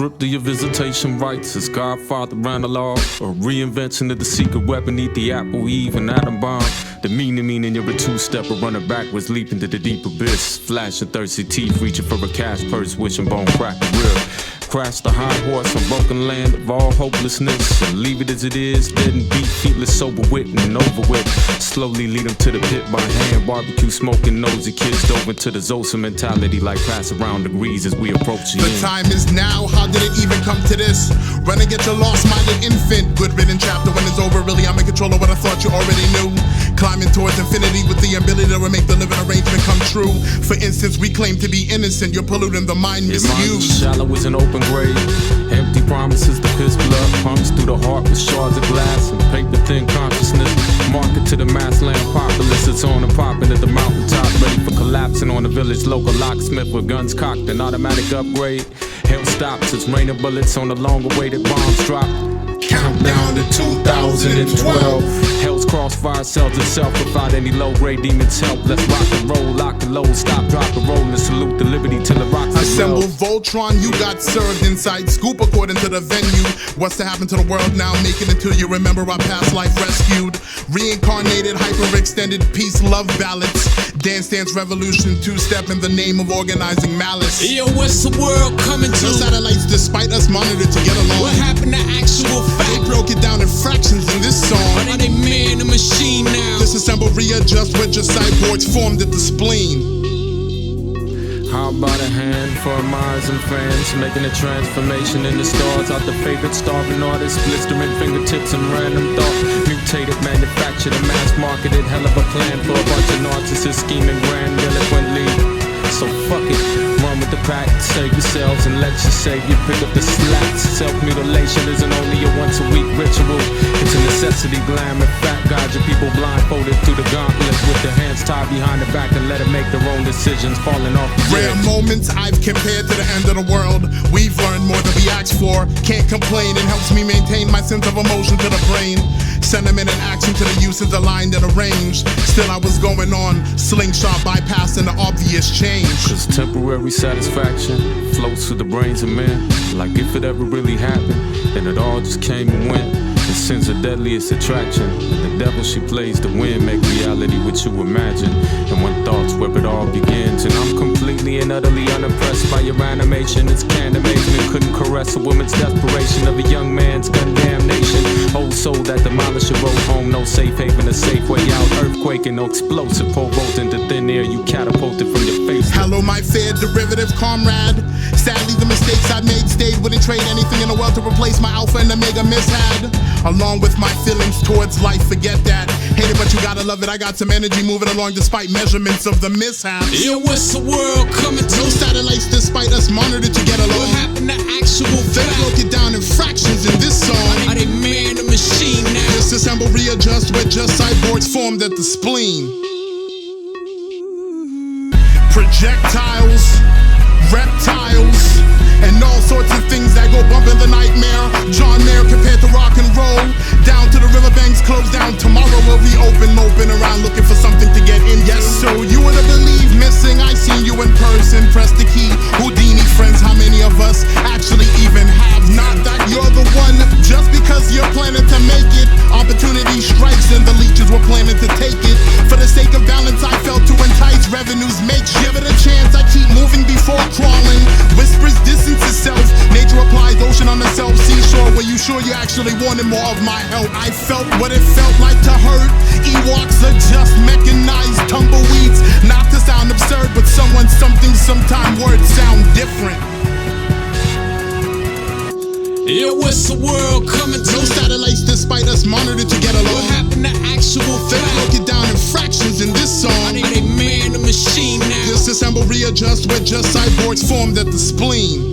stripped of your visitation rights as Godfather ran the law, a reinvention of the secret weapon, eat the apple, Eve and atom bomb. The meaning you're a two-stepper, running backwards, leaping to the deep abyss, flashing thirsty teeth, reaching for a cash purse, wishing bone crack the rib. Crash the high horse on broken land of all hopelessness and leave it as it is, dead and beat, feetless, sober wit and over with. Slowly lead them to the pit by hand, barbecue smoking, nosy kids dove into the Zosa mentality like pass around degrees as we approach the end. Time is now, how did it even come to this? Run and get your lost-minded infant, good written chapter when it's over, really I'm in control of what I thought you already knew. Climbing towards infinity with the ability to make the living arrangement come true. For instance, we claim to be innocent, you're polluting the mind misused. Shallow as an open grave, empty promises, the piss blood pumps through the heart with shards of glass and paper thin consciousness. Market to the mass land populace, it's on and popping at the mountaintop, ready for collapsing on the village local locksmith with guns cocked, an automatic upgrade. Hell stops, it's raining bullets on the long-awaited bombs drop. Countdown to 2012. Hell's crossfire sells itself without any low-grade demons help. Let's rock and roll, lock and load, stop, drop and roll, and salute the liberty till it rocks. Assemble Voltron, you got served inside scoop according to the venue. What's to happen to the world now? Make it until you remember our past life rescued. Reincarnated, hyper-extended peace, love ballads. Dance Dance Revolution, two-step in the name of organizing malice. Yo, what's the world coming to? No satellites despite us monitored to get along. What happened to actual fact? They broke it down in fractions in this song. Are they man or machine now? Disassemble, readjust with your cyborgs formed at the spleen. How about a hand for our minds and friends, making a transformation in the stars out the favorite starving artists, blistering fingertips and random thought, mutated, manufactured and mass marketed, hell of a plan for a bunch of narcissists scheming grandiloquently. So fuck it, run with the pack, save yourselves and let your savior pick up the slacks. Self-mutilation isn't only a once-a-week ritual, it's a necessity. Glamour, fat guide your people blindfolded through the gauntlet with their hands tied behind the back and let them make their own decisions, falling off the Rare moments I've compared to the end of the world. We've learned more than we asked for. Can't complain, it helps me maintain my sense of emotion to the brain. Sentiment and action to the uses aligned and arranged. Still I was going on, slingshot bypassing the obvious change. Cause temporary satisfaction floats through the brains of men. Like if it ever really happened, then it all just came and went. The sin's the deadliest attraction. The devil she plays to win, make reality what you imagine. And when thoughts where it all begins. And I'm completely and utterly unimpressed by your animation. It's can't amazement, couldn't caress a woman's desperation of a young man's gun damnation. Old soul that demolished your road home, no safe haven, a safe way out. Earthquake and no explosive, pole vault into thin air, you catapulted from your face. Hello my fair derivative comrade. Sadly the mistakes I made stayed, wouldn't trade anything in the world to replace my alpha and omega mishad. Along with my feelings towards life, forget that. Hate it but you gotta love it, I got some energy moving along despite measurements of the mishaps. Yo, what's the world coming to? No satellites despite us monitored to get along. What happened to actual They fact? broke it down in fractions in this song. Are they man or machine now? Disassemble, readjust with just cyborgs formed at the spleen. Projectiles, reptiles, and all sorts of things that go bump in the nightmare. John Mayer compared to rock and roll. Down to the riverbanks, closed down. Tomorrow we'll be open around looking for something to get in. Yes, so you would have believed missing. I seen you in person. Press the key. Houdini friends, how many of us actually even have? Not that you're the one. Just because you're planning to make it, opportunity strikes and the leeches were planning to take it. For the sake of balance, I felt to entice revenues. Give it a chance. I keep moving before crawling. Whispers distance itself. Nature applies ocean on the self seashore. Were you sure you actually wanted more of my help? I felt what it felt like to hurt. Ewoks are just mechanized tumbleweeds. Not to sound absurd, but someone, something, sometime words sound different. Yo, what's the world coming to? No satellites despite us monitored to get along. What happened to actual They fact? broke it down in fractions in this song. Are they man or machine now? Disassemble, readjust with just cyborgs formed at the spleen.